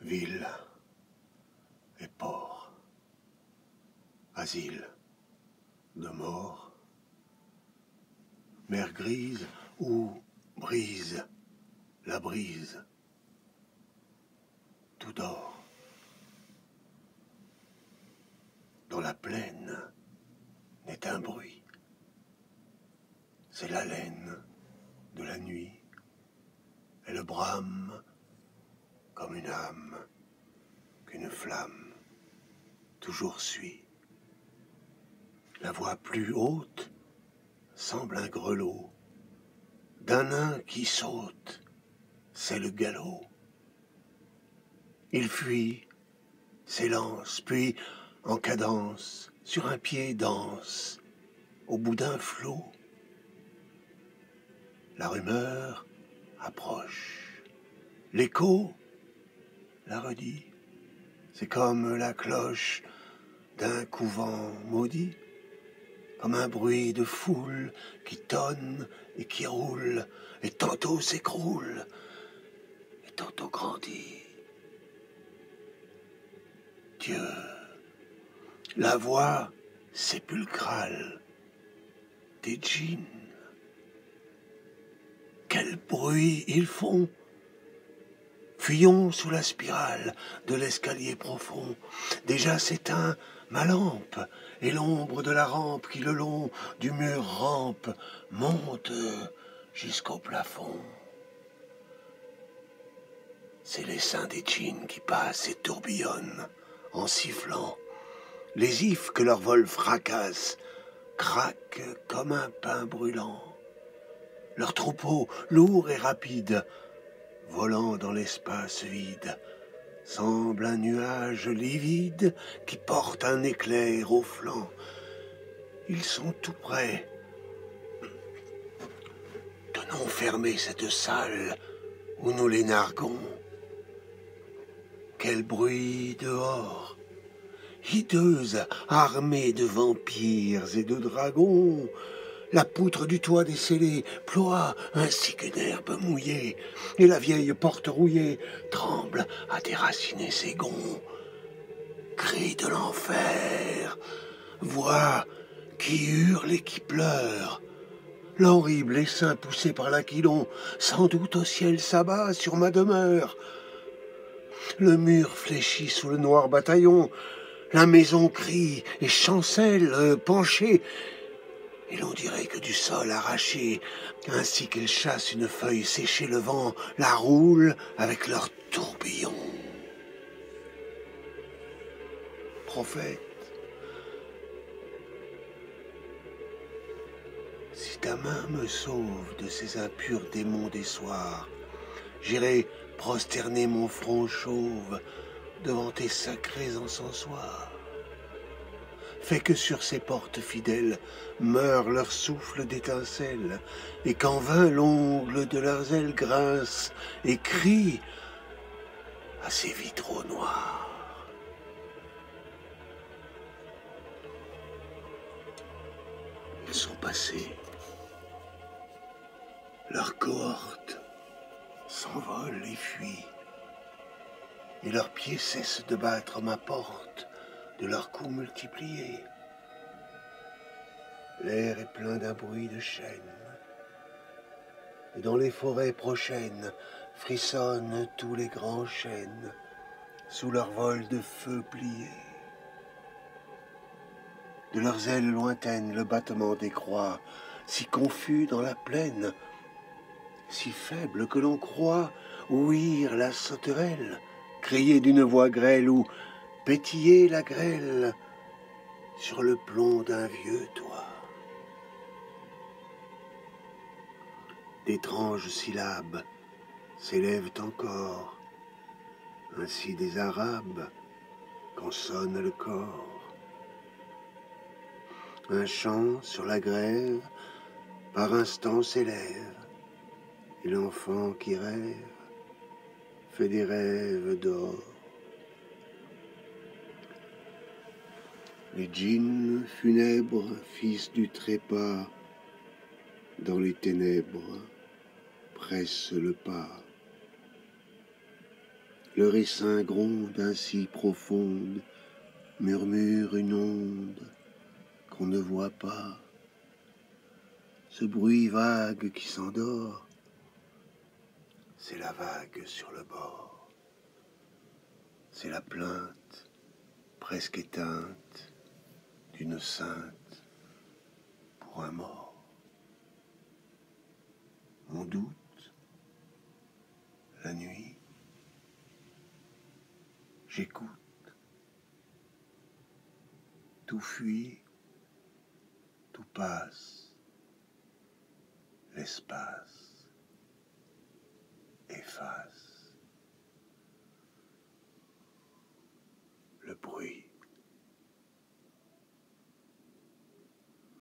ville et port, asile de mort, mer grise où brise la brise, tout dort. Dans la plaine n'est un bruit, c'est l'haleine de la nuit, et le brame comme une âme qu'une flamme toujours suit. La voix plus haute semble un grelot d'un nain qui saute, c'est le galop. Il fuit, s'élance, puis en cadence, sur un pied danse, au bout d'un flot. La rumeur approche, l'écho la redit. C'est comme la cloche d'un couvent maudit, comme un bruit de foule qui tonne et qui roule, et tantôt s'écroule, et tantôt grandit. Dieu, la voix sépulcrale des djinns. Quel bruit ils font! Fuyons sous la spirale de l'escalier profond. Déjà s'éteint ma lampe, et l'ombre de la rampe qui le long du mur rampe monte jusqu'au plafond. C'est les seins des djinns qui passent et tourbillonnent en sifflant. Les ifs que leur vol fracasse craquent comme un pain brûlant. Leur troupeau, lourd et rapide, volant dans l'espace vide, semble un nuage livide qui porte un éclair au flanc. Ils sont tout près. Tenons fermer cette salle où nous les narguons. Quel bruit dehors! Hideuse, armée de vampires et de dragons. La poutre du toit des scellés ploie ainsi qu'une herbe mouillée, et la vieille porte rouillée tremble à déraciner ses gonds. Cris de l'enfer, voix qui hurle et qui pleure. L'horrible essaim poussé par l'aquilon, sans doute au ciel s'abat sur ma demeure. Le mur fléchit sous le noir bataillon, la maison crie et chancelle, penchée, et l'on dirait que du sol arraché, ainsi qu'elle chasse une feuille séchée, le vent la roule avec leur tourbillon. Prophète, si ta main me sauve de ces impurs démons des soirs, j'irai prosterner mon front chauve devant tes sacrés encensoirs. Fais que sur ces portes fidèles meure leur souffle d'étincelles, et qu'en vain l'ongle de leurs ailes grince et crie à ces vitraux noirs. Ils sont passés. Leur cohorte s'envole et fuit, et leurs pieds cessent de battre ma porte de leurs coups multipliés. L'air est plein d'un bruit de chaînes, et dans les forêts prochaines frissonnent tous les grands chênes sous leur vol de feu plié. De leurs ailes lointaines le battement décroît, si confus dans la plaine, si faible que l'on croit ouïr la sauterelle, crier d'une voix grêle ou pétiller la grêle sur le plomb d'un vieux toit. D'étranges syllabes s'élèvent encore, ainsi des Arabes quand sonne le cor. Un chant sur la grève par instants s'élève, et l'enfant qui rêve fait des rêves d'or. Les djinns funèbres, fils du trépas, dans les ténèbres, pressent le pas. Le ricin gronde ainsi profonde, murmure une onde qu'on ne voit pas. Ce bruit vague qui s'endort, c'est la vague sur le bord. C'est la plainte presque éteinte d'une sainte pour un mort. On doute, la nuit, j'écoute. Tout fuit, tout passe, l'espace efface le bruit.